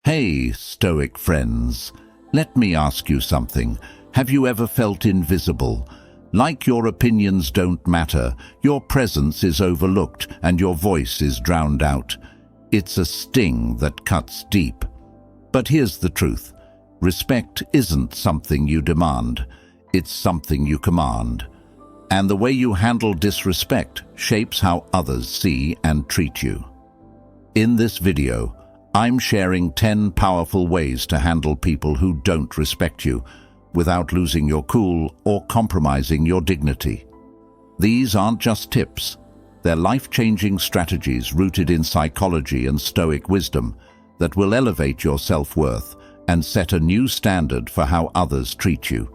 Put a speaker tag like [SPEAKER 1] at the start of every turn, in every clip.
[SPEAKER 1] Hey, Stoic friends, let me ask you something. Have you ever felt invisible? Like your opinions don't matter, your presence is overlooked, and your voice is drowned out. It's a sting that cuts deep. But here's the truth. Respect isn't something you demand. It's something you command. And the way you handle disrespect shapes how others see and treat you. In this video, I'm sharing 10 powerful ways to handle people who don't respect you without losing your cool or compromising your dignity. These aren't just tips. They're life-changing strategies rooted in psychology and Stoic wisdom that will elevate your self-worth and set a new standard for how others treat you.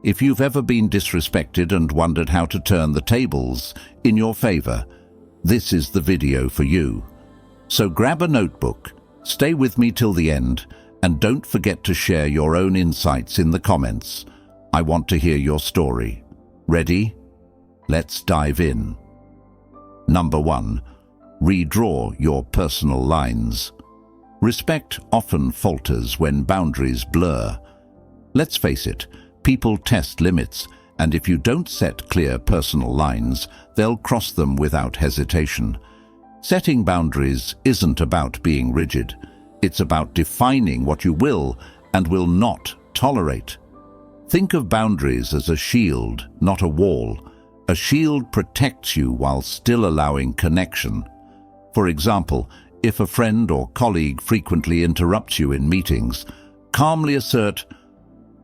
[SPEAKER 1] If you've ever been disrespected and wondered how to turn the tables in your favor, this is the video for you. So grab a notebook, stay with me till the end, and don't forget to share your own insights in the comments. I want to hear your story. Ready? Let's dive in. Number 1. Redraw your personal lines. Respect often falters when boundaries blur. Let's face it, people test limits, and if you don't set clear personal lines, they'll cross them without hesitation. Setting boundaries isn't about being rigid. It's about defining what you will and will not tolerate. Think of boundaries as a shield, not a wall. A shield protects you while still allowing connection. For example, if a friend or colleague frequently interrupts you in meetings, calmly assert,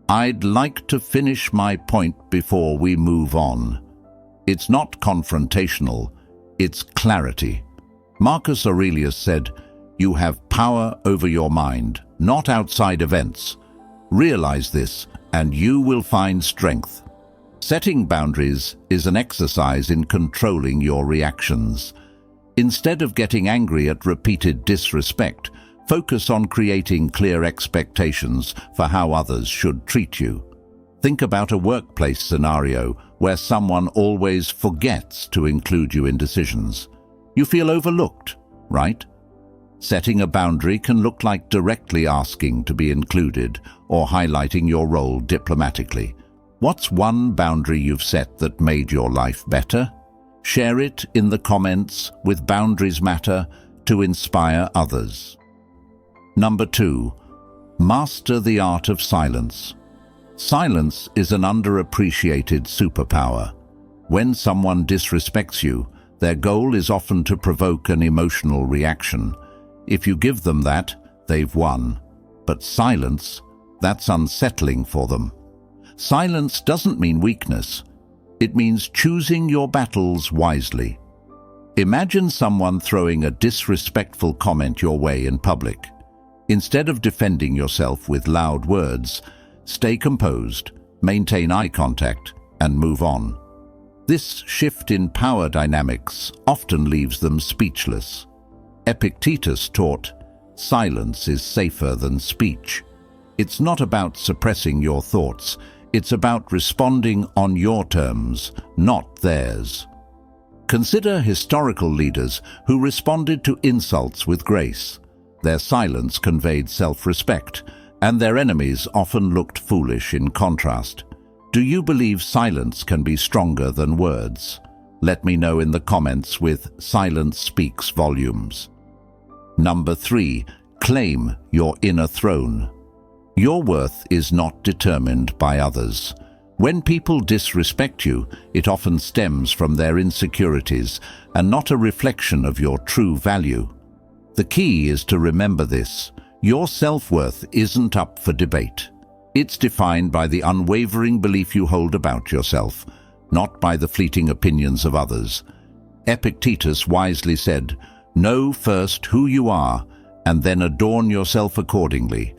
[SPEAKER 1] "I'd like to finish my point before we move on." It's not confrontational, it's clarity. Marcus Aurelius said, "You have power over your mind, not outside events. Realize this, and you will find strength." Setting boundaries is an exercise in controlling your reactions. Instead of getting angry at repeated disrespect, focus on creating clear expectations for how others should treat you. Think about a workplace scenario where someone always forgets to include you in decisions. You feel overlooked, right? Setting a boundary can look like directly asking to be included or highlighting your role diplomatically. What's one boundary you've set that made your life better? Share it in the comments with Boundaries Matter to inspire others. Number 2. Master the art of silence. Silence is an underappreciated superpower. When someone disrespects you, their goal is often to provoke an emotional reaction. If you give them that, they've won. But silence, that's unsettling for them. Silence doesn't mean weakness. It means choosing your battles wisely. Imagine someone throwing a disrespectful comment your way in public. Instead of defending yourself with loud words, stay composed, maintain eye contact, and move on. This shift in power dynamics often leaves them speechless. Epictetus taught, "Silence is safer than speech." It's not about suppressing your thoughts. It's about responding on your terms, not theirs. Consider historical leaders who responded to insults with grace. Their silence conveyed self-respect, and their enemies often looked foolish in contrast. Do you believe silence can be stronger than words? Let me know in the comments with "Silence speaks volumes." Number 3. Claim your inner throne. Your worth is not determined by others. When people disrespect you, it often stems from their insecurities and not a reflection of your true value. The key is to remember this. Your self-worth isn't up for debate. It's defined by the unwavering belief you hold about yourself, not by the fleeting opinions of others. Epictetus wisely said, "Know first who you are, and then adorn yourself accordingly."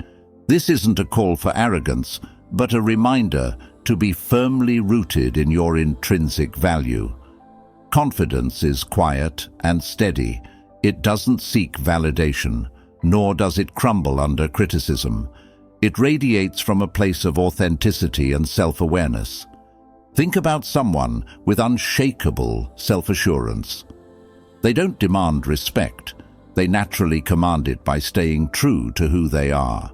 [SPEAKER 1] This isn't a call for arrogance, but a reminder to be firmly rooted in your intrinsic value. Confidence is quiet and steady. It doesn't seek validation, nor does it crumble under criticism. It radiates from a place of authenticity and self-awareness. Think about someone with unshakable self-assurance. They don't demand respect, They naturally command it by staying true to who they are.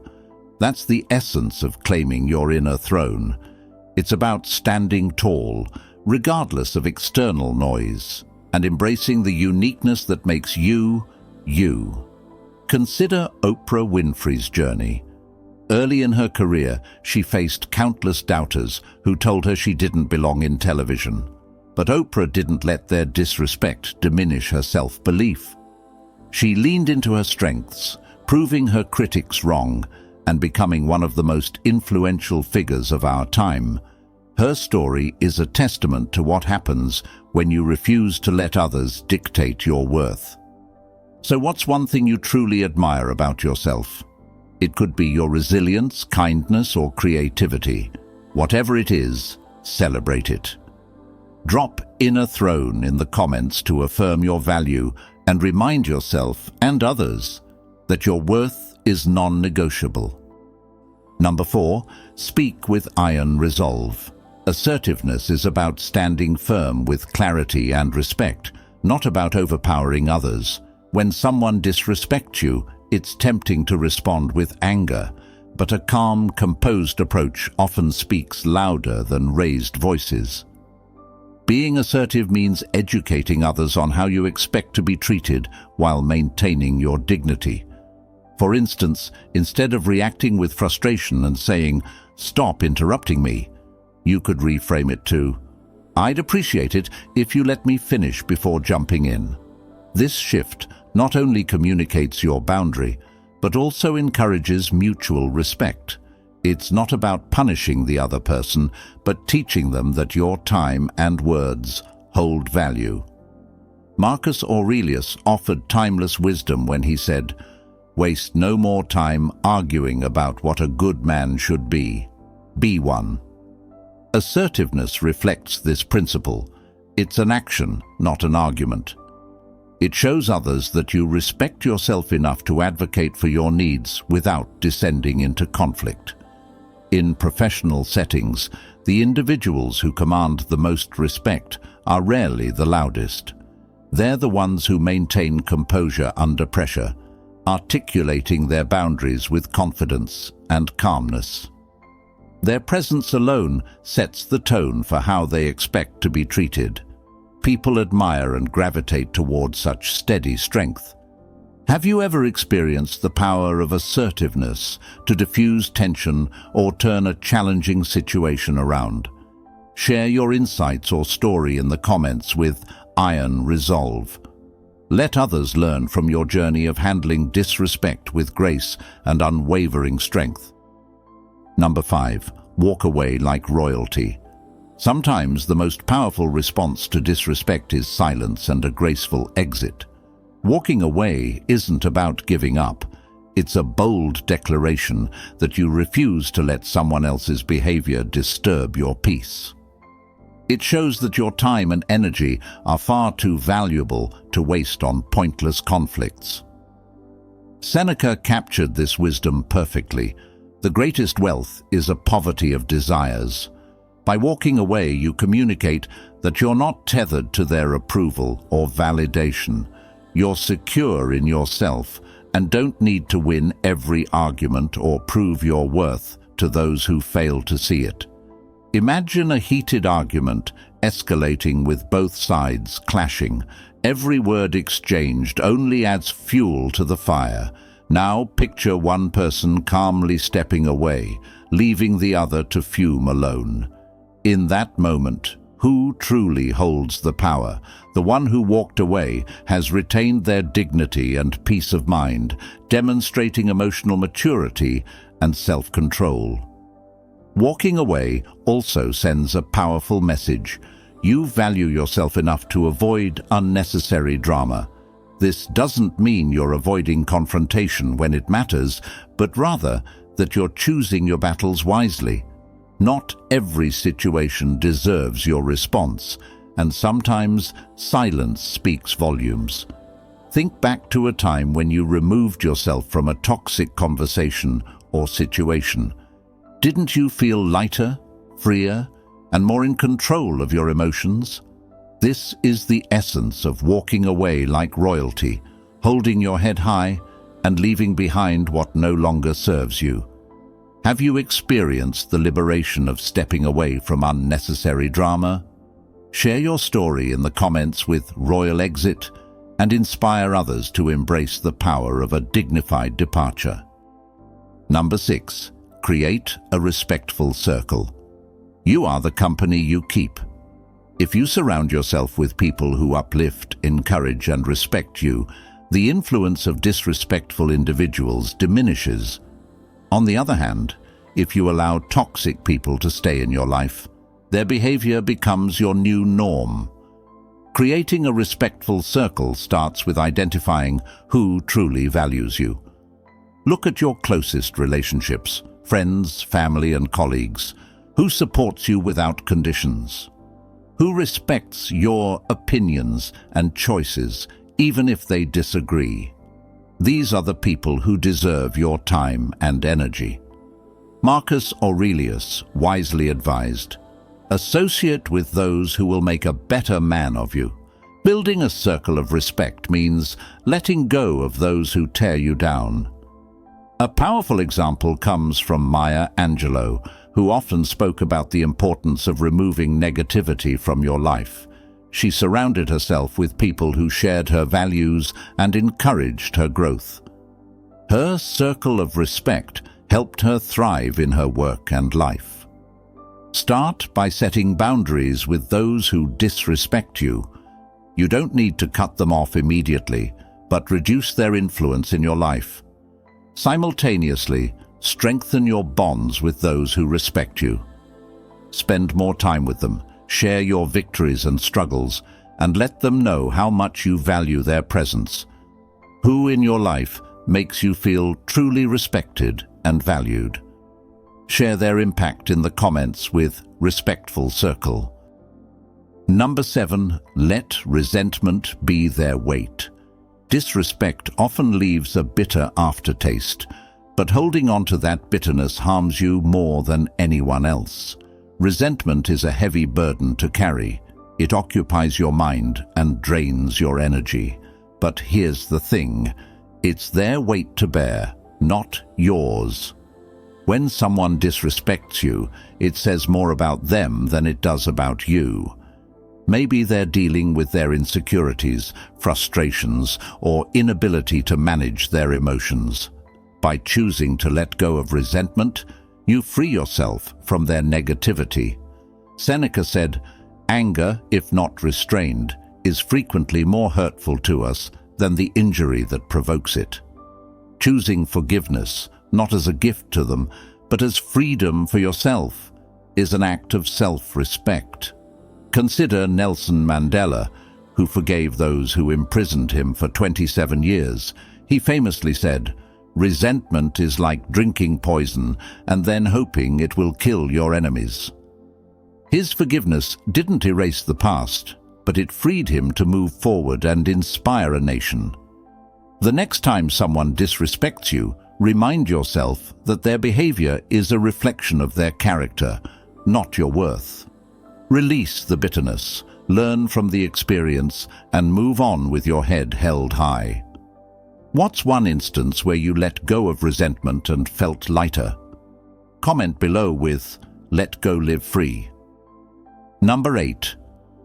[SPEAKER 1] That's the essence of claiming your inner throne. It's about standing tall, regardless of external noise, and embracing the uniqueness that makes you, you. Consider Oprah Winfrey's journey. Early in her career, she faced countless doubters who told her she didn't belong in television. But Oprah didn't let their disrespect diminish her self-belief. She leaned into her strengths, proving her critics wrong and becoming one of the most influential figures of our time. Her story is a testament to what happens when you refuse to let others dictate your worth. So what's one thing you truly admire about yourself? It could be your resilience, kindness, or creativity. Whatever it is, celebrate it. Drop "inner throne" in the comments to affirm your value and remind yourself and others that your worth is non-negotiable. Number 4, speak with iron resolve. Assertiveness is about standing firm with clarity and respect, not about overpowering others. When someone disrespects you, it's tempting to respond with anger, but a calm, composed approach often speaks louder than raised voices. Being assertive means educating others on how you expect to be treated while maintaining your dignity. For instance, instead of reacting with frustration and saying, "Stop interrupting me," you could reframe it to, "I'd appreciate it if you let me finish before jumping in." This shift not only communicates your boundary, but also encourages mutual respect. It's not about punishing the other person, but teaching them that your time and words hold value. Marcus Aurelius offered timeless wisdom when he said, "Waste no more time arguing about what a good man should be. Be one." Assertiveness reflects this principle. It's an action, not an argument. It shows others that you respect yourself enough to advocate for your needs without descending into conflict. In professional settings, the individuals who command the most respect are rarely the loudest. They're the ones who maintain composure under pressure, articulating their boundaries with confidence and calmness. Their presence alone sets the tone for how they expect to be treated. People admire and gravitate toward such steady strength. Have you ever experienced the power of assertiveness to diffuse tension or turn a challenging situation around? Share your insights or story in the comments with iron resolve. Let others learn from your journey of handling disrespect with grace and unwavering strength. Number 5, walk away like royalty. Sometimes the most powerful response to disrespect is silence and a graceful exit. Walking away isn't about giving up. It's a bold declaration that you refuse to let someone else's behavior disturb your peace. It shows that your time and energy are far too valuable to waste on pointless conflicts. Seneca captured this wisdom perfectly. The greatest wealth is a poverty of desires. By walking away, you communicate that you're not tethered to their approval or validation. You're secure in yourself and don't need to win every argument or prove your worth to those who fail to see it. Imagine a heated argument escalating with both sides clashing. Every word exchanged only adds fuel to the fire. Now picture one person calmly stepping away, leaving the other to fume alone. In that moment, who truly holds the power? The one who walked away has retained their dignity and peace of mind, demonstrating emotional maturity and self-control. Walking away also sends a powerful message. You value yourself enough to avoid unnecessary drama. This doesn't mean you're avoiding confrontation when it matters, but rather that you're choosing your battles wisely. Not every situation deserves your response, and sometimes silence speaks volumes. Think back to a time when you removed yourself from a toxic conversation or situation. Didn't you feel lighter, freer, and more in control of your emotions? This is the essence of walking away like royalty, holding your head high and leaving behind what no longer serves you. Have you experienced the liberation of stepping away from unnecessary drama? Share your story in the comments with Royal Exit and inspire others to embrace the power of a dignified departure. Number 6. Create a respectful circle. You are the company you keep. If you surround yourself with people who uplift, encourage, and respect you, the influence of disrespectful individuals diminishes. On the other hand, if you allow toxic people to stay in your life, their behavior becomes your new norm. Creating a respectful circle starts with identifying who truly values you. Look at your closest relationships, friends, family, and colleagues. Who supports you without conditions? Who respects your opinions and choices, even if they disagree? These are the people who deserve your time and energy. Marcus Aurelius wisely advised, "Associate with those who will make a better man of you." Building a circle of respect means letting go of those who tear you down. A powerful example comes from Maya Angelou, who often spoke about the importance of removing negativity from your life. She surrounded herself with people who shared her values and encouraged her growth. Her circle of respect helped her thrive in her work and life. Start by setting boundaries with those who disrespect you. You don't need to cut them off immediately, but reduce their influence in your life. Simultaneously, strengthen your bonds with those who respect you. Spend more time with them, share your victories and struggles, and let them know how much you value their presence. Who in your life makes you feel truly respected and valued? Share their impact in the comments with Respectful Circle. Number 7. Let resentment be their weight. Disrespect often leaves a bitter aftertaste, but holding on to that bitterness harms you more than anyone else. Resentment is a heavy burden to carry. It occupies your mind and drains your energy. But here's the thing, it's their weight to bear, not yours. When someone disrespects you, it says more about them than it does about you. Maybe they're dealing with their insecurities, frustrations, or inability to manage their emotions. By choosing to let go of resentment, you free yourself from their negativity. Seneca said, "Anger, if not restrained, is frequently more hurtful to us than the injury that provokes it." Choosing forgiveness, not as a gift to them, but as freedom for yourself, is an act of self-respect. Consider Nelson Mandela, who forgave those who imprisoned him for 27 years. He famously said, "Resentment is like drinking poison and then hoping it will kill your enemies." His forgiveness didn't erase the past, but it freed him to move forward and inspire a nation. The next time someone disrespects you, remind yourself that their behavior is a reflection of their character, not your worth. Release the bitterness, learn from the experience, and move on with your head held high. What's one instance where you let go of resentment and felt lighter? Comment below with "Let go live free." Number 8.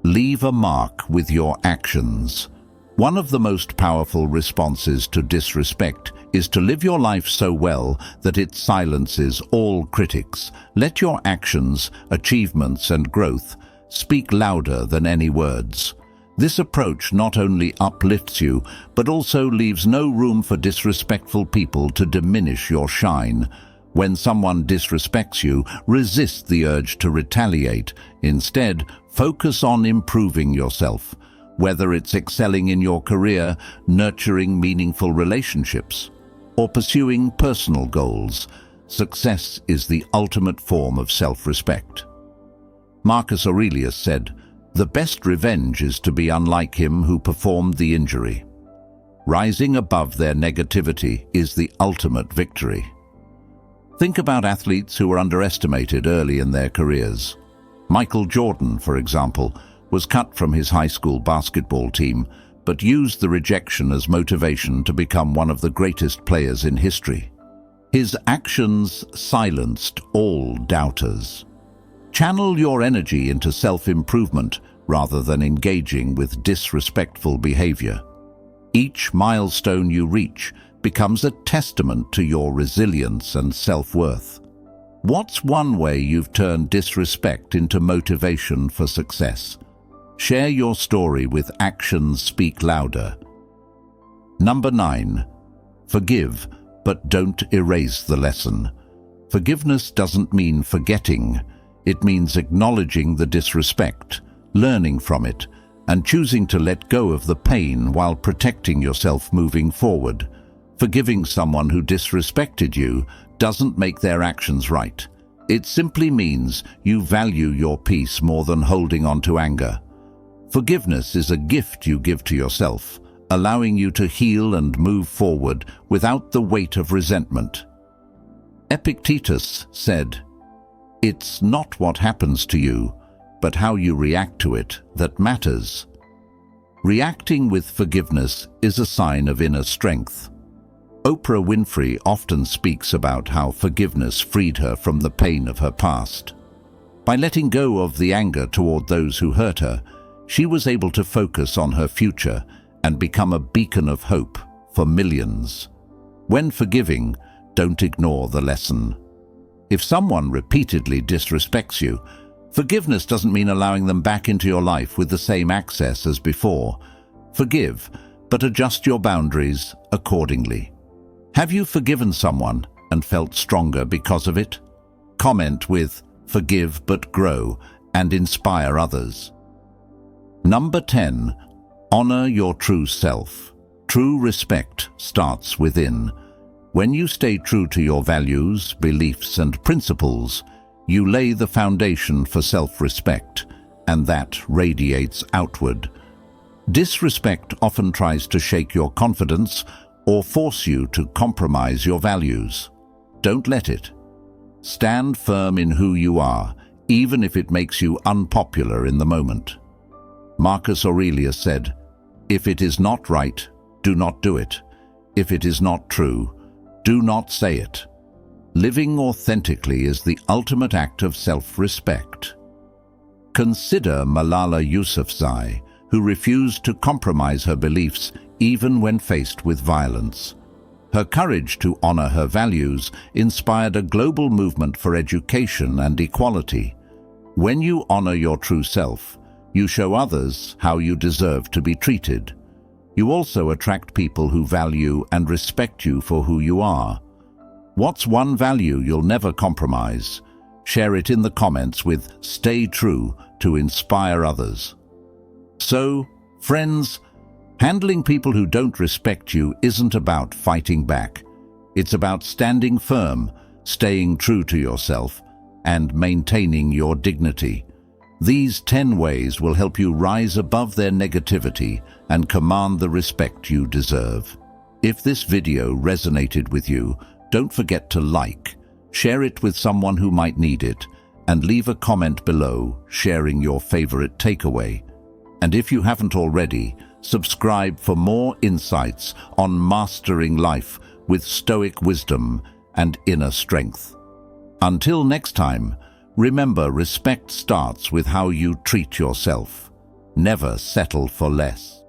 [SPEAKER 1] Leave a mark with your actions. One of the most powerful responses to disrespect is to live your life so well that it silences all critics. Let your actions, achievements, and growth speak louder than any words. This approach not only uplifts you, but also leaves no room for disrespectful people to diminish your shine. When someone disrespects you, resist the urge to retaliate. Instead, focus on improving yourself. Whether it's excelling in your career, nurturing meaningful relationships, or pursuing personal goals, success is the ultimate form of self-respect. Marcus Aurelius said, "The best revenge is to be unlike him who performed the injury." Rising above their negativity is the ultimate victory. Think about athletes who were underestimated early in their careers. Michael Jordan, for example, was cut from his high school basketball team, but used the rejection as motivation to become one of the greatest players in history. His actions silenced all doubters. Channel your energy into self-improvement rather than engaging with disrespectful behavior. Each milestone you reach becomes a testament to your resilience and self-worth. What's one way you've turned disrespect into motivation for success? Share your story with actions speak louder. Number 9. Forgive, but don't erase the lesson. Forgiveness doesn't mean forgetting. It means acknowledging the disrespect, learning from it, and choosing to let go of the pain while protecting yourself moving forward. Forgiving someone who disrespected you doesn't make their actions right. It simply means you value your peace more than holding on to anger. Forgiveness is a gift you give to yourself, allowing you to heal and move forward without the weight of resentment. Epictetus said, "It's not what happens to you, but how you react to it that matters." Reacting with forgiveness is a sign of inner strength. Oprah Winfrey often speaks about how forgiveness freed her from the pain of her past. By letting go of the anger toward those who hurt her, she was able to focus on her future and become a beacon of hope for millions. When forgiving, don't ignore the lesson. If someone repeatedly disrespects you, forgiveness doesn't mean allowing them back into your life with the same access as before. Forgive, but adjust your boundaries accordingly. Have you forgiven someone and felt stronger because of it? Comment with "Forgive but grow" and inspire others. Number 10. Honor your true self. True respect starts within. When you stay true to your values, beliefs, and principles, you lay the foundation for self-respect, and that radiates outward. Disrespect often tries to shake your confidence or force you to compromise your values. Don't let it. Stand firm in who you are, even if it makes you unpopular in the moment. Marcus Aurelius said, "If it is not right, do not do it. If it is not true, do not say it." Living authentically is the ultimate act of self-respect. Consider Malala Yousafzai, who refused to compromise her beliefs even when faced with violence. Her courage to honor her values inspired a global movement for education and equality. When you honor your true self, you show others how you deserve to be treated. You also attract people who value and respect you for who you are. What's one value you'll never compromise? Share it in the comments with "Stay True" to inspire others. So, friends, handling people who don't respect you isn't about fighting back. It's about standing firm, staying true to yourself, and maintaining your dignity. These 10 ways will help you rise above their negativity and command the respect you deserve. If this video resonated with you, don't forget to like, share it with someone who might need it, and leave a comment below sharing your favorite takeaway. And if you haven't already, subscribe for more insights on mastering life with Stoic wisdom and inner strength. Until next time, remember, respect starts with how you treat yourself. Never settle for less.